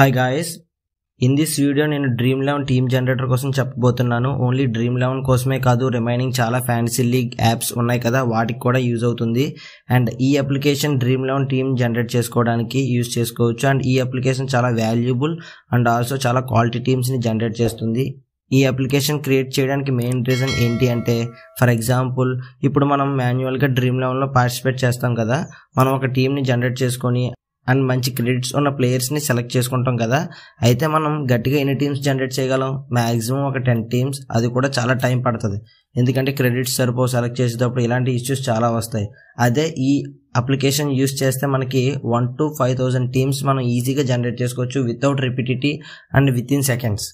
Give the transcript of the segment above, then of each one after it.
Hi guys, in this video నేను dream 11 team generator కోసం చెప్పబోతున్నాను. ఓన్లీ డ్రీమ్ 11 కోసమే కాదు, రిమైనింగ్ చాలా ఫ్యాంటసీ లీగ్ యాప్స్ ఉన్నాయి కదా, వాటికి కూడా యూజ్ అవుతుంది. అండ్ ఈ అప్లికేషన్ డ్రీమ్ 11 టీమ్ జనరేట్ చేసుకోవడానికి యూజ్ చేసుకోవచ్చు. అండ్ ఈ అప్లికేషన్ చాలా వాల్యుబుల్ అండ్ ఆల్సో చాలా క్వాలిటీ టీమ్స్ని జనరేట్ చేస్తుంది. ఈ అప్లికేషన్ క్రియేట్ చేయడానికి మెయిన్ రీజన్ ఏంటి అంటే, ఫర్ ఎగ్జాంపుల్ ఇప్పుడు మనం మాన్యువల్గా డ్రీమ్ 11లో పార్టిసిపేట్ చేస్తాం కదా, మనం ఒక టీంని జనరేట్ చేసుకొని అండ్ మంచి క్రెడిట్స్ ఉన్న ప్లేయర్స్ని సెలెక్ట్ చేసుకుంటాం కదా. అయితే మనం గట్టిగా ఎన్ని టీమ్స్ జనరేట్ చేయగలం? మ్యాక్సిమం ఒక 10 టీమ్స్. అది కూడా చాలా టైం పడుతుంది, ఎందుకంటే క్రెడిట్స్ సరిపో సెలెక్ట్ చేసేటప్పుడు ఇలాంటి ఇష్యూస్ చాలా వస్తాయి. అదే ఈ అప్లికేషన్ యూస్ చేస్తే మనకి 1 to 5,000 టీమ్స్ మనం ఈజీగా జనరేట్ చేసుకోవచ్చు without repetition and within seconds.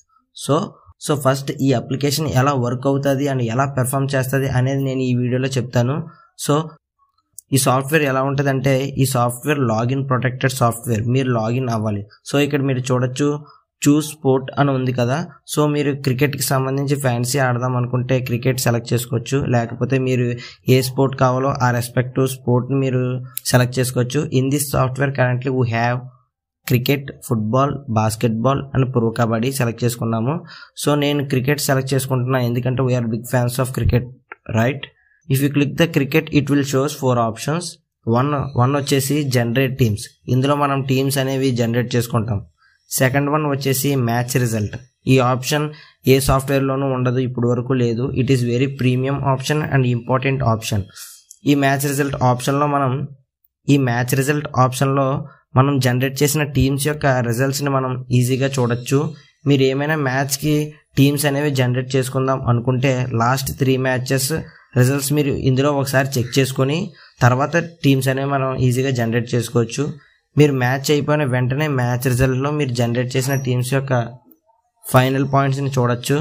So first ఈ అప్లికేషన్ ఎలా వర్క్ అవుతుంది అండ్ ఎలా పెర్ఫామ్ చేస్తుంది అనేది నేను ఈ వీడియోలో చెప్తాను. సో ఈ సాఫ్ట్వేర్ ఎలా ఉంటుంది అంటే, ఈ సాఫ్ట్వేర్ లాగిన్ ప్రొటెక్టెడ్ సాఫ్ట్వేర్. మీరు లాగిన్ అవ్వాలి. సో ఇక్కడ మీరు చూడొచ్చు, చూస్ స్పోర్ట్ అని ఉంది కదా. సో మీరు క్రికెట్కి సంబంధించి ఫ్యాన్సీ ఆడదాం అనుకుంటే క్రికెట్ సెలెక్ట్ చేసుకోవచ్చు, లేకపోతే మీరు ఏ స్పోర్ట్ కావాలో ఆ రెస్పెక్టివ్ స్పోర్ట్ని మీరు సెలెక్ట్ చేసుకోవచ్చు. In this software currently we have cricket, football, basketball and pro kabaddi select చేసుకున్నాము. సో నేను క్రికెట్ సెలెక్ట్ చేసుకుంటున్నాను, ఎందుకంటే we are big fans of cricket, right? If you click the cricket it will shows 4 options. One వచ్చేసి generate teams. ఇందులో మనం teams అనేవి generate చేసుకుంటాం. Second one వచ్చేసి మ్యాచ్ రిజల్ట్. ఈ ఆప్షన్ ఏ సాఫ్ట్వేర్లోనూ ఉండదు, ఇప్పుడు వరకు లేదు. It is very premium option and important option. ఈ మ్యాచ్ రిజల్ట్ ఆప్షన్లో మనం జనరేట్ చేసిన టీమ్స్ యొక్క రిజల్ట్స్ని మనం ఈజీగా చూడొచ్చు. మీరు ఏమైనా మ్యాచ్కి టీమ్స్ అనేవి జనరేట్ చేసుకుందాం అనుకుంటే లాస్ట్ 3 మ్యాచెస్ రిజల్ట్స్ మీరు ఇందులో ఒకసారి చెక్ చేసుకొని తర్వాత టీమ్స్ అనేవి మనం ఈజీగా జనరేట్ చేసుకోవచ్చు. మీరు మ్యాచ్ అయిపోయిన వెంటనే మ్యాచ్ రిజల్ట్లో మీరు జనరేట్ చేసిన టీమ్స్ యొక్క ఫైనల్ పాయింట్స్ని చూడొచ్చు.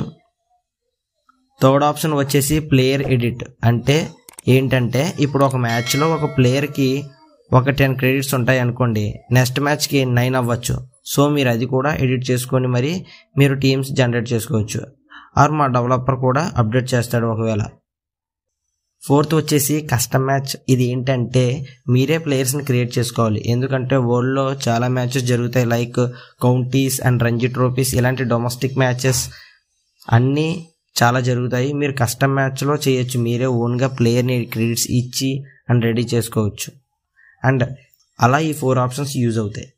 థర్డ్ ఆప్షన్ వచ్చేసి ప్లేయర్ ఎడిట్. అంటే ఏంటంటే, ఇప్పుడు ఒక మ్యాచ్లో ఒక ప్లేయర్కి ఒక 10 క్రెడిట్స్ ఉంటాయి అనుకోండి, నెక్స్ట్ మ్యాచ్కి 9 అవ్వచ్చు. సో మీరు అది కూడా ఎడిట్ చేసుకొని మరి మీరు టీమ్స్ జనరేట్ చేసుకోవచ్చు. ఆర్ మా డెవలపర్ కూడా అప్డేట్ చేస్తాడు ఒకవేళ. ఫోర్త్ వచ్చేసి కస్టమ్ మ్యాచ్. ఇది ఏంటంటే మీరే ప్లేయర్స్ని క్రియేట్ చేసుకోవాలి, ఎందుకంటే వరల్డ్లో చాలా మ్యాచెస్ జరుగుతాయి, like counties and Ranji trophies, ఇలాంటి డొమెస్టిక్ మ్యాచెస్ అన్నీ చాలా జరుగుతాయి. మీరు కస్టమ్ మ్యాచ్లో చేయొచ్చు, మీరే ఓన్గా ప్లేయర్ని క్రెడిట్స్ ఇచ్చి అండ్ రెడీ చేసుకోవచ్చు. అండ్ అలా ఈ 4 ఆప్షన్స్ యూజ్ అవుతాయి.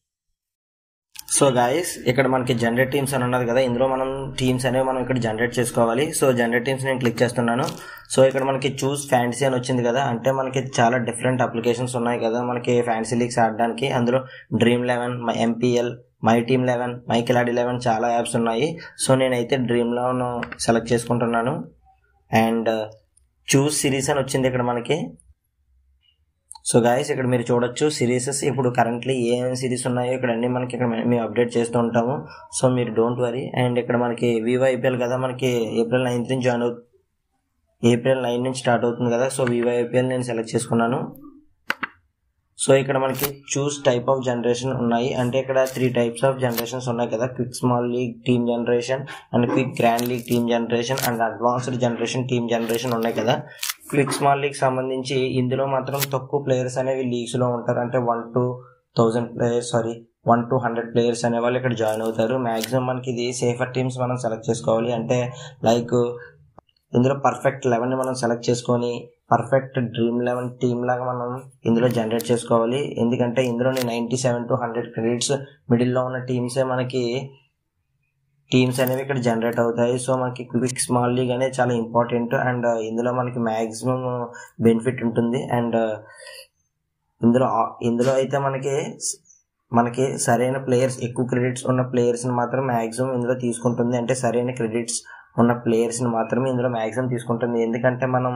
సో గాయస్, ఇక్కడ మనకి జనరేట్ టీమ్స్ అని ఉన్నది కదా, ఇందులో మనం టీమ్స్ అనేవి మనం ఇక్కడ జనరేట్ చేసుకోవాలి. సో జనరేట్ టీమ్స్ నేను క్లిక్ చేస్తున్నాను. సో ఇక్కడ మనకి చూస్ ఫ్యాంటసీ అని వచ్చింది కదా, అంటే మనకి చాలా డిఫరెంట్ అప్లికేషన్స్ ఉన్నాయి కదా మనకి ఫ్యాంటసీ లీగ్స్ ఆడడానికి. అందులో Dream 11, MPL, My Team 11, My Khiladi 11 చాలా యాప్స్ ఉన్నాయి. సో నేనైతే డ్రీమ్ 11 సెలెక్ట్ చేసుకుంటున్నాను. అండ్ చూస్ సిరీస్ అని వచ్చింది ఇక్కడ మనకి. సో గాయస్, ఇక్కడ మీరు చూడొచ్చు సిరీసెస్. ఇప్పుడు కరెంట్లీ ఏమేమి సిరీస్ ఉన్నాయో ఇక్కడ అన్ని మనకి ఇక్కడ మేము అప్డేట్ చేస్తూ ఉంటాము. సో మీరు డోంట్ వరీ. అండ్ ఇక్కడ మనకి వివో ఐపీఎల్ కదా, మనకి April 9th నుంచి April 9 నుంచి స్టార్ట్ అవుతుంది కదా. సో వివో ఐపీఎల్ నేను సెలెక్ట్ చేసుకున్నాను. సో ఇక్కడ మనకి చూస్ టైప్ ఆఫ్ జనరేషన్ ఉన్నాయి, అంటే ఇక్కడ 3 types ఆఫ్ జనరేషన్స్ ఉన్నాయి కదా. Quick small league team generation and quick grand league team generation and advanced generation team generation ఉన్నాయి కదా. క్విక్ స్మాల్ లీగ్ సంబంధించి ఇందులో మాత్రం తక్కువ ప్లేయర్స్ అనేవి లీగ్స్లో ఉంటారు, అంటే 1 to 100 ప్లేయర్స్ అనే వాళ్ళు ఇక్కడ జాయిన్ అవుతారు. మ్యాక్సిమం మనకి ఇది సేఫర్ టీమ్స్ మనం సెలెక్ట్ చేసుకోవాలి, అంటే లైక్ ఇందులో పర్ఫెక్ట్ 11ని మనం సెలెక్ట్ చేసుకొని పర్ఫెక్ట్ డ్రీమ్ 11 టీమ్ లాగా మనం ఇందులో జనరేట్ చేసుకోవాలి. ఎందుకంటే ఇందులోని 97 to 100 క్రెడిట్స్ మిడిల్లో ఉన్న టీమ్సే మనకి టీమ్స్ అనేవి ఇక్కడ జనరేట్ అవుతాయి. సో మనకి క్విక్ స్మాల్ లీగ్ అనేది చాలా ఇంపార్టెంట్ అండ్ ఇందులో మనకి మ్యాక్సిమం బెనిఫిట్ ఉంటుంది. అండ్ ఇందులో అయితే మనకి సరైన ప్లేయర్స్, ఎక్కువ క్రెడిట్స్ ఉన్న ప్లేయర్స్ని మాత్రం మ్యాక్సిమం ఇందులో తీసుకుంటుంది, అంటే సరైన క్రెడిట్స్ ఉన్న ప్లేయర్స్ని మాత్రమే ఇందులో మ్యాక్సిమం తీసుకుంటుంది. ఎందుకంటే మనం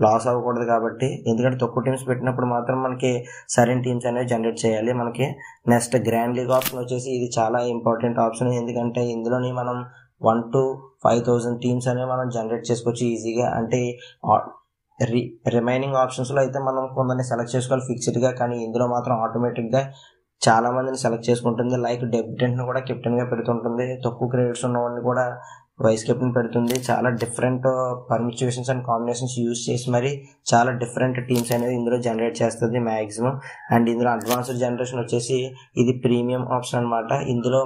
లాస్ అవ్వకూడదు కాబట్టి. ఎందుకంటే తక్కువ టీమ్స్ పెట్టినప్పుడు మాత్రం మనకి సరైన టీమ్స్ అనేవి జనరేట్ చేయాలి మనకి. నెక్స్ట్ గ్రాండ్ లీగ్ ఆప్షన్ వచ్చేసి ఇది చాలా ఇంపార్టెంట్ ఆప్షన్, ఎందుకంటే ఇందులోని మనం 1 to 5,000 టీమ్స్ అనేవి మనం జనరేట్ చేసుకోవచ్చు ఈజీగా. అంటే రిమైనింగ్ ఆప్షన్స్లో అయితే మనం కొందరిని సెలెక్ట్ చేసుకోవాలి ఫిక్స్డ్గా, కానీ ఇందులో మాత్రం ఆటోమేటిక్గా చాలా మందిని సెలెక్ట్ చేసుకుంటుంది. లైక్ డెబ్యూటెంట్ని కూడా కెప్టెన్గా పెడుతుంటుంది, తక్కువ క్రెడిట్స్ ఉన్న వాడిని కూడా వైస్ కెప్టెన్ పెడుతుంది. చాలా డిఫరెంట్ పర్మిచ్యుయేషన్స్ అండ్ కాంబినేషన్స్ యూజ్ చేసి మరి చాలా డిఫరెంట్ టీమ్స్ అనేది ఇందులో జనరేట్ చేస్తుంది మ్యాక్సిమం. అండ్ ఇందులో అడ్వాన్స్డ్ జనరేషన్ వచ్చేసి ఇది ప్రీమియం ఆప్షన్ అనమాట. ఇందులో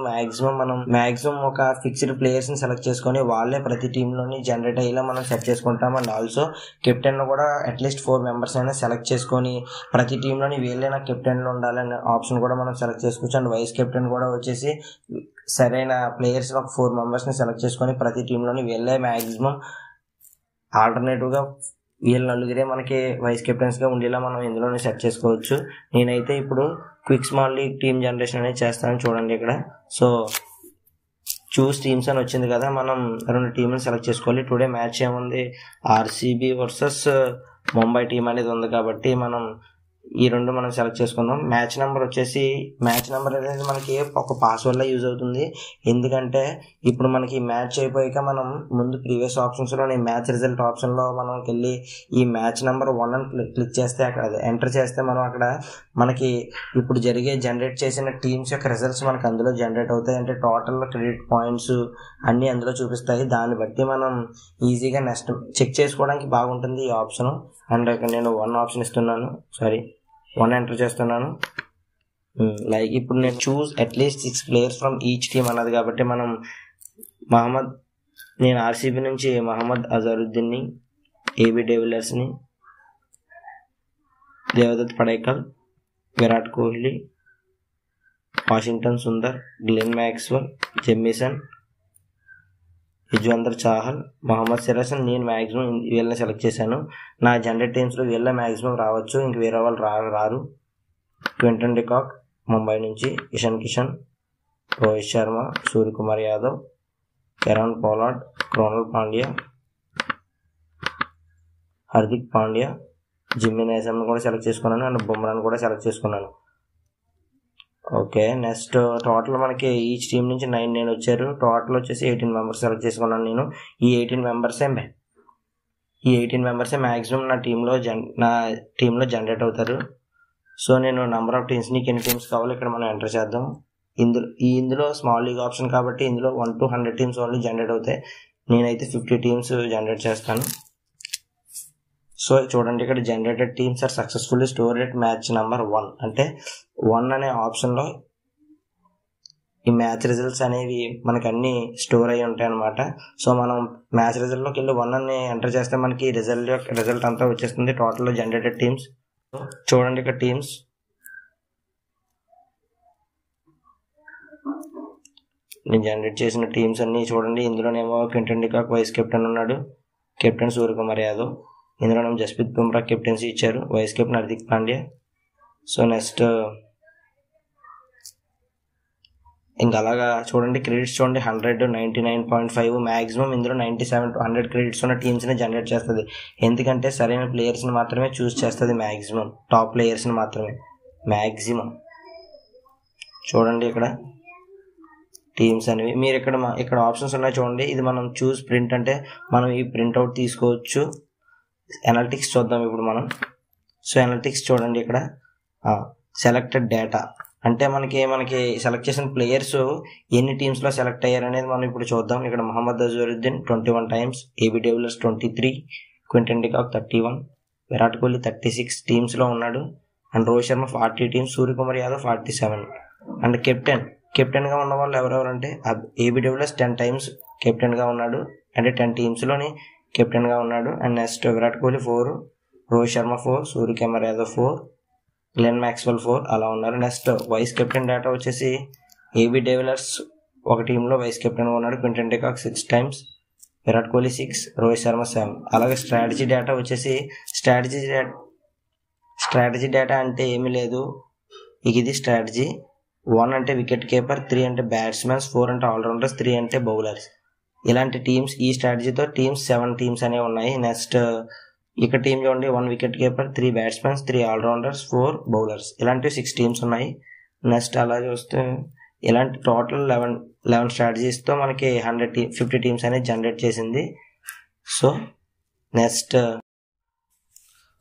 మ్యాక్సిమం ఒక ఫిక్స్డ్ ప్లేయర్స్ ని సెలెక్ట్ చేసుకొని వాళ్ళే ప్రతి టీంలోని జనరేట్ అయ్యేలా మనం సెట్ చేసుకుంటాం. అండ్ ఆల్సో కెప్టెన్ లో కూడా అట్లీస్ట్ 4 మెంబర్స్ అయినా సెలెక్ట్ చేసుకొని ప్రతి టీంలోని వీళ్ళైనా కెప్టెన్లో ఉండాలనే ఆప్షన్ కూడా మనం సెలెక్ట్ చేసుకోవచ్చు. అండ్ వైస్ కెప్టెన్ కూడా వచ్చేసి సరైన ప్లేయర్స్ ఒక 4 మెంబర్స్ని సెలెక్ట్ చేసుకొని ప్రతి టీంలోని వీళ్ళే మ్యాక్సిమం ఆల్టర్నేటివ్గా వీళ్ళ నలుగురే మనకి వైస్ కెప్టెన్స్గా ఉండేలా మనం ఇందులోనే సెట్ చేసుకోవచ్చు. నేనైతే ఇప్పుడు quick small league team generation అనేది చేస్తాను. చూడండి ఇక్కడ. సో చూస్ టీమ్స్ అని వచ్చింది కదా, మనం 2 టీంలను సెలెక్ట్ చేసుకోవాలి. టుడే మ్యాచ్ ఏముంది, ఆర్సీబీ వర్సెస్ ముంబై టీం అనేది ఉంది కాబట్టి మనం ఈ 2 మనం సెలెక్ట్ చేసుకుందాం. మ్యాచ్ నెంబర్ అనేది మనకి ఒక పాస్వర్డ్లా యూజ్ అవుతుంది. ఎందుకంటే ఇప్పుడు మనకి మ్యాచ్ అయిపోయాక మనం ముందు ప్రీవియస్ ఆప్షన్స్లో మ్యాచ్ రిజల్ట్ ఆప్షన్లో మనం వెళ్ళి ఈ మ్యాచ్ నెంబర్ 1 అని క్లిక్ చేస్తే అక్కడ ఎంటర్ చేస్తే మనం అక్కడ మనకి ఇప్పుడు జనరేట్ చేసిన టీమ్స్ యొక్క రిజల్ట్స్ మనకు అందులో జనరేట్ అవుతాయి. అంటే టోటల్ క్రెడిట్ పాయింట్స్ అన్నీ అందులో చూపిస్తాయి. దాన్ని బట్టి మనం ఈజీగా నెక్స్ట్ చెక్ చేసుకోవడానికి బాగుంటుంది ఈ ఆప్షన్. అండ్ నేను 1 ఆప్షన్ ఇస్తున్నాను, 1 ఎంటర్ చేస్తున్నాను. లైక్ ఇప్పుడు నేను చూస్ అట్లీస్ట్ 6 ప్లేయర్స్ ఫ్రమ్ ఈచ్ టీమ్ అన్నది కాబట్టి మనం నేను ఆర్సీబీ నుంచి మహమ్మద్ అజరుద్దీన్ని, ఏబీ డివిలియర్స్ని, Devdutt Padikkal, Virat Kohli, Washington Sundar, Glenn Maxwell, Jamieson, Yuzvendra Chahal, Mohammed Siraj నేను మ్యాక్సిమం వీళ్ళని సెలెక్ట్ చేశాను. నా జనరేట్ టీమ్స్లో వీళ్ళ మ్యాక్సిమం రావచ్చు, ఇంక వేరే వాళ్ళు రారు. క్వింటన్ డికాక్ ముంబై నుంచి, ఇషాన్ కిషన్, రోహిత్ శర్మ, సూర్యకుమార్ యాదవ్, కెరాన్ పోలార్డ్, క్రోనల్ పాండ్యా, హార్దిక్ పాండ్యా, జిమ్మీ నేసమ్ని కూడా సెలెక్ట్ చేసుకున్నాను. అండ్ బుమ్రాని కూడా సెలెక్ట్ చేసుకున్నాను. ఓకే, నెక్స్ట్ టోటల్ మనకి ఈచ్ టీం నుంచి 9 నేను వచ్చారు. టోటల్ వచ్చేసి 18 మెంబర్స్ సెలెక్ట్ చేసుకున్నాను నేను. ఈ 18 మెంబర్సే మ్యాక్సిమం నా టీంలో జనరేట్ అవుతారు. సో నేను నెంబర్ ఆఫ్ టీమ్స్, నీకు ఎన్ని టీమ్స్ కావాలో ఇక్కడ మనం ఎంటర్ చేద్దాం. ఇందులో స్మాల్ లీగ్ ఆప్షన్ కాబట్టి ఇందులో 1 to 100 టీమ్స్ ఓన్లీ జనరేట్ అవుతాయి. నేనైతే 50 టీమ్స్ జనరేట్ చేస్తాను. సో చూడండి ఇక్కడ generated teams are successfully stored at match number 1. అంటే 1 అనే ఆప్షన్లో ఈ మ్యాచ్ రిజల్ట్స్ అనేవి మనకు అన్ని స్టోర్ అయ్యి ఉంటాయి అన్నమాట. సో మనం మ్యాచ్ రిజల్ట్లోకి వెళ్ళి 1 అని ఎంటర్ చేస్తే మనకి రిజల్ట్ అంతా వచ్చేస్తుంది టోటల్లో జనరేటెడ్ టీమ్స్. చూడండి ఇక్కడ టీమ్స్ నేను జనరేట్ చేసిన టీమ్స్ అన్ని చూడండి. ఇందులోనేమో క్వింటన్ డికాక్ వైస్ కెప్టెన్ ఉన్నాడు, కెప్టెన్ సూర్యకుమార్ యాదవ్. ఇందులోనేమో జస్ప్రీత్ బుమ్రా కెప్టెన్సీ ఇచ్చారు, vice captain Hardik Pandya. So next ఇంకా అలాగా చూడండి క్రెడిట్స్ చూడండి 100, 99.5 మ్యాక్సిమం ఇందులో 97 to 100 క్రెడిట్స్ ఉన్న టీమ్స్ని జనరేట్ చేస్తుంది. ఎందుకంటే సరైన ప్లేయర్స్ని మాత్రమే చూస్ చేస్తుంది, మ్యాక్సిమం టాప్ ప్లేయర్స్ని మాత్రమే మ్యాక్సిమం. చూడండి ఇక్కడ టీమ్స్ అనేవి మీరు ఇక్కడ ఆప్షన్స్ ఉన్నాయి చూడండి. ఇది మనం చూస్ ప్రింట్ అంటే మనం ఈ ప్రింట్అవుట్ తీసుకోవచ్చు. ఎనాలిటిక్స్ చూద్దాం ఇప్పుడు మనం. సో ఎనాలిటిక్స్ చూడండి ఇక్కడ సెలెక్టెడ్ డేటా అంటే మనకి సెలెక్ట్ చేసిన ప్లేయర్స్ ఎన్ని టీమ్స్లో సెలెక్ట్ అయ్యారు అనేది మనం ఇప్పుడు చూద్దాం. ఇక్కడ Mohammad Azharuddin 21 times, AB de Villiers 23, Quinton de Kock 31, Virat Kohli 36 టీమ్స్లో ఉన్నాడు. And Rohit Sharma 40 teams, Suryakumar Yadav 47. And కెప్టెన్గా ఉన్న వాళ్ళు ఎవరెవరంటే ఏబీ డివిలియర్స్ 10 times కెప్టెన్గా ఉన్నాడు, అంటే 10 teamsలోని కెప్టెన్గా ఉన్నాడు. And next Virat Kohli 4, Rohit Sharma 4, Suryakumar Yadav 4, Glenn Maxwell 4 అలా ఉన్నారు. నెక్స్ట్ వైస్ కెప్టెన్ డేటా వచ్చేసి ఏబీ డివిలియర్స్ ఒక టీంలో వైస్ కెప్టెన్గా ఉన్నాడు, Quinton de Kock 6 times, Virat Kohli 6, Rohit Sharma 7. అలాగే స్ట్రాటజీ డేటా వచ్చేసి స్ట్రాటజీ డేటా అంటే ఏమీ లేదు, ఇది స్ట్రాటజీ. 1 అంటే వికెట్ కీపర్, 3 అంటే బ్యాట్స్మెన్స్, 4 అంటే ఆల్రౌండర్స్, 3 అంటే బౌలర్స్. ఇలాంటి టీమ్స్ ఈ స్ట్రాటజీతో 7 టీమ్స్ అనేవి ఉన్నాయి. నెక్స్ట్ ఇక టీం చూడండి 1 wicket keeper, 3 batsmens, 3 allrounders, 4 bowlers. ఇలాంటివి 6 టీమ్స్ ఉన్నాయి. నెక్స్ట్ అలా చూస్తే ఇలాంటి టోటల్ 11 స్ట్రాటజీస్తో మనకి 50 టీమ్స్ అనేది జనరేట్ చేసింది.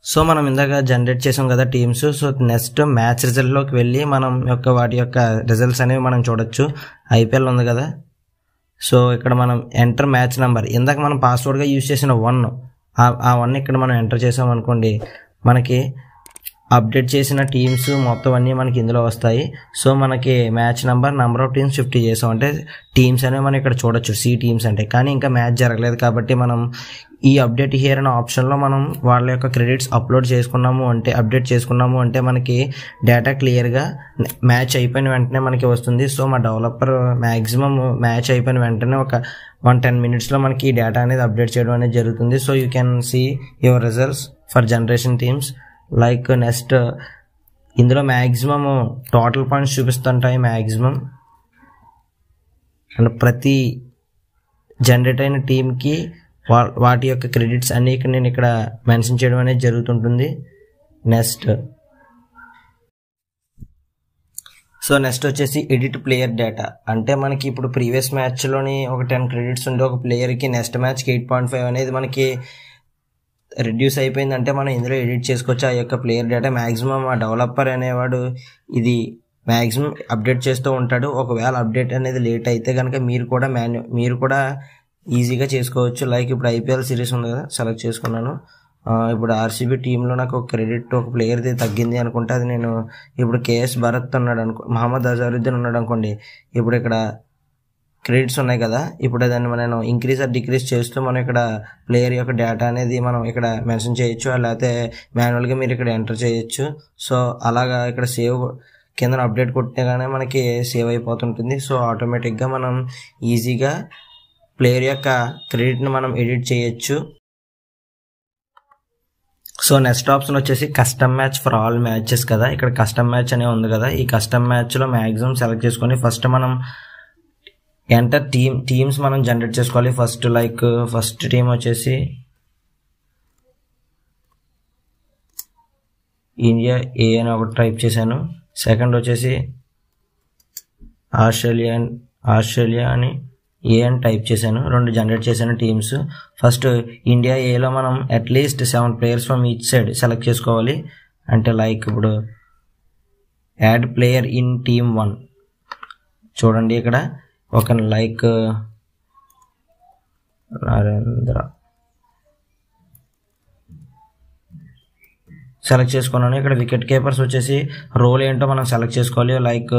సో మనం ఇందాక జనరేట్ చేసాం కదా టీమ్స్. సో నెక్స్ట్ మ్యాచ్ రిజల్ట్లోకి వెళ్ళి మనం వాటి యొక్క రిజల్ట్స్ అనేవి మనం చూడొచ్చు. ఐపీఎల్ ఉంది కదా, సో ఇక్కడ మనం ఎంటర్ మ్యాచ్ నెంబర్, ఇందాక మనం పాస్వర్డ్గా యూజ్ చేసిన 1, ఆ 1 ఇక్కడ మనం ఎంటర్ చేసామనుకోండి, మనకి అప్డేట్ చేసిన టీమ్స్ మొత్తం అన్నీ మనకి ఇందులో వస్తాయి. సో మనకి మ్యాచ్ నెంబర్ ఆఫ్ టీమ్స్ 50 చేసాం అంటే టీమ్స్ అనేవి మనం ఇక్కడ చూడొచ్చు, సి టీమ్స్ అంటే. కానీ ఇంకా మ్యాచ్ జరగలేదు కాబట్టి మనం ఈ అప్డేట్ హియర్ అనే ఆప్షన్లో మనం వాళ్ళ యొక్క క్రెడిట్స్ అప్డేట్ చేసుకున్నాము అంటే మనకి డేటా క్లియర్గా మ్యాచ్ అయిపోయిన వెంటనే మనకి వస్తుంది. సో మా డెవలపర్ మ్యాక్సిమం మ్యాచ్ అయిపోయిన వెంటనే ఒక 10 minutesలో మనకి ఈ డేటా అనేది అప్డేట్ చేయడం అనేది జరుగుతుంది. So you can see your results for generation teams. Like next ఇందులో మ్యాక్సిమం టోటల్ పాయింట్స్ చూపిస్తుంటాయి మ్యాక్సిమం, అండ్ ప్రతి జనరేట్ అయిన టీంకి వాటి యొక్క క్రెడిట్స్ అన్నీ నేను ఇక్కడ మెన్షన్ చేయడం అనేది జరుగుతుంటుంది. నెక్స్ట్ వచ్చేసి ఎడిట్ ప్లేయర్ డేటా. అంటే మనకి ఇప్పుడు ప్రీవియస్ మ్యాచ్లోని ఒక 10 క్రెడిట్స్ ఉండే ఒక ప్లేయర్కి నెక్స్ట్ మ్యాచ్కి 8.5 అనేది మనకి రిడ్యూస్ అయిపోయిందంటే మనం ఇందులో ఎడిట్ చేసుకోవచ్చు ఆ యొక్క ప్లేయర్ డేటా. మ్యాక్సిమం ఆ డెవలపర్ అనేవాడు ఇది మ్యాక్సిమం అప్డేట్ చేస్తూ ఉంటాడు. ఒకవేళ అప్డేట్ అనేది లేట్ అయితే కనుక మీరు కూడా ఈజీగా చేసుకోవచ్చు. లైక్ ఇప్పుడు ఐపీఎల్ సిరీస్ ఉంది కదా, సెలెక్ట్ చేసుకున్నాను. ఇప్పుడు ఆర్సీబీ టీంలో నాకు ఒక క్రెడిట్ ఒక ప్లేయర్ది తగ్గింది అనుకుంటే, అది నేను ఇప్పుడు కేఎస్ భరత్ ఉన్నాడు మహమ్మద్ అజారుద్దీన్ ఉన్నాడు అనుకోండి, ఇప్పుడు ఇక్కడ క్రెడిట్స్ ఉన్నాయి కదా, ఇప్పుడు దాన్ని మనం ఇంక్రీజ్ ఆర్ డిక్రీజ్ చేస్తూ మనం ఇక్కడ ప్లేయర్ యొక్క డేటా అనేది మనం ఇక్కడ మెన్షన్ చేయొచ్చు, లేకపోతే మాన్యువల్గా మీరు ఇక్కడ ఎంటర్ చేయొచ్చు. సో అలాగా ఇక్కడ సేవ్ కింద అప్డేట్ కొట్టగానే మనకి సేవ్ అయిపోతుంటుంది. సో ఆటోమేటిక్గా మనం ఈజీగా ప్లేయర్ యొక్క క్రెడిట్ని మనం ఎడిట్ చేయొచ్చు. సో నెక్స్ట్ ఆప్షన్ వచ్చేసి custom match for all matches కదా. ఇక్కడ కస్టమ్ మ్యాచ్ అనే ఉంది కదా, ఈ కస్టమ్ మ్యాచ్లో మ్యాక్సిమం సెలెక్ట్ చేసుకొని ఫస్ట్ మనం ఎంటర్ టీమ్స్ మనం జనరేట్ చేసుకోవాలి. ఫస్ట్ టీం వచ్చేసి ఇండియా ఏ అని ఒకటి టైప్ చేశాను. సెకండ్ వచ్చేసి ఆస్ట్రేలియా అని ఏ అని టైప్ చేశాను. 2 జనరేట్ చేశాను టీమ్స్. ఫస్ట్ ఇండియా ఏలో మనం at least 7 players from each side select చేసుకోవాలి. అంటే లైక్ ఇప్పుడు యాడ్ ప్లేయర్ ఇన్ టీమ్ 1 చూడండి, ఇక్కడ ఒక లైక్ నరేంద్ర సెలెక్ట్ చేసుకున్నాను. ఇక్కడ వికెట్ కీపర్స్ వచ్చేసి రోల్ ఏంటో మనం సెలెక్ట్ చేసుకోవాలి. లైక్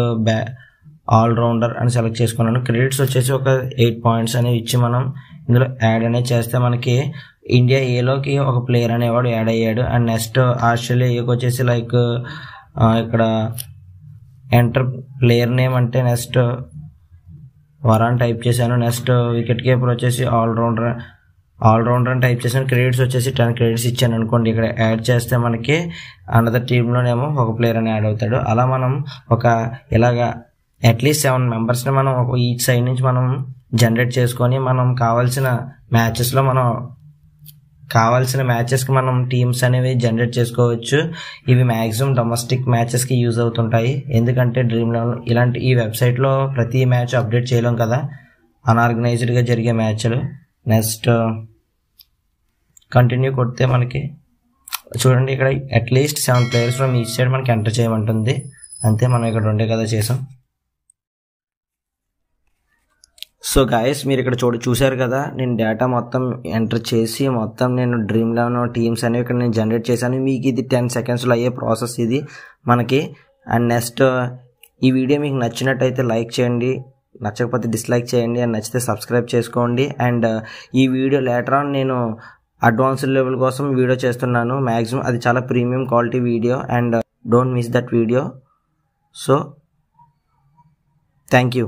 ఆల్రౌండర్ అని సెలెక్ట్ చేసుకున్నాను. క్రెడిట్స్ వచ్చేసి ఒక 8 points అనేవి ఇచ్చి మనం ఇందులో యాడ్ అనేది చేస్తే మనకి ఇండియా ఏలోకి ఒక ప్లేయర్ అనేవాడు యాడ్ అయ్యాడు. అండ్ నెక్స్ట్ ఆస్ట్రేలియా ఏకి వచ్చేసి లైక్ ఇక్కడ ఎంటర్ ప్లేయర్ నేమ్ అంటే నెక్స్ట్ వరాన్ టైప్ చేశాను. నెక్స్ట్ వికెట్ కీపర్ వచ్చేసి ఆల్రౌండర్ అని టైప్ చేశాను. క్రెడిట్స్ వచ్చేసి 10 credits ఇచ్చాను అనుకోండి. ఇక్కడ యాడ్ చేస్తే మనకి అనదర్ టీంలోనేమో ఒక ప్లేయర్ అని యాడ్ అవుతాడు. అలా మనం ఇలాగా అట్లీస్ట్ 7 members మనం ఈచ్ సైడ్ నుంచి మనం జనరేట్ చేసుకొని మనం కావాల్సిన మ్యాచెస్కి మనం టీమ్స్ అనేవి జనరేట్ చేసుకోవచ్చు. ఇవి మ్యాక్సిమం డొమెస్టిక్ మ్యాచెస్కి యూజ్ అవుతుంటాయి. ఎందుకంటే డ్రీమ్ లెవెల్ ఇలాంటి ఈ వెబ్సైట్లో ప్రతి మ్యాచ్ అప్డేట్ చేయలేం కదా, అన్ఆర్గనైజ్డ్గా జరిగే మ్యాచ్లు. నెక్స్ట్ కంటిన్యూ కొడితే మనకి చూడండి, ఇక్కడ at least 7 players from each side మనకి ఎంటర్ చేయమంటుంది. అంతే, మనం ఇక్కడ 2 కదా చేసాం. సో గాయస్, మీరు ఇక్కడ చూశారు కదా, నేను డేటా మొత్తం ఎంటర్ చేసి మొత్తం నేను డ్రీమ్ 11 టీమ్స్ అనేవి ఇక్కడ నేను జనరేట్ చేశాను. మీకు ఇది 10 secondsలో అయ్యే ప్రాసెస్ ఇది మనకి. అండ్ నెక్స్ట్ ఈ వీడియో మీకు నచ్చినట్టయితే లైక్ చేయండి, నచ్చకపోతే డిస్లైక్ చేయండి, అండ్ నచ్చితే సబ్స్క్రైబ్ చేసుకోండి. అండ్ ఈ వీడియో లేటర్ ఆన్ నేను అడ్వాన్స్డ్ లెవెల్ కోసం వీడియో చేస్తున్నాను. మ్యాక్సిమం అది చాలా premium quality video, and don't miss that video. So thank you.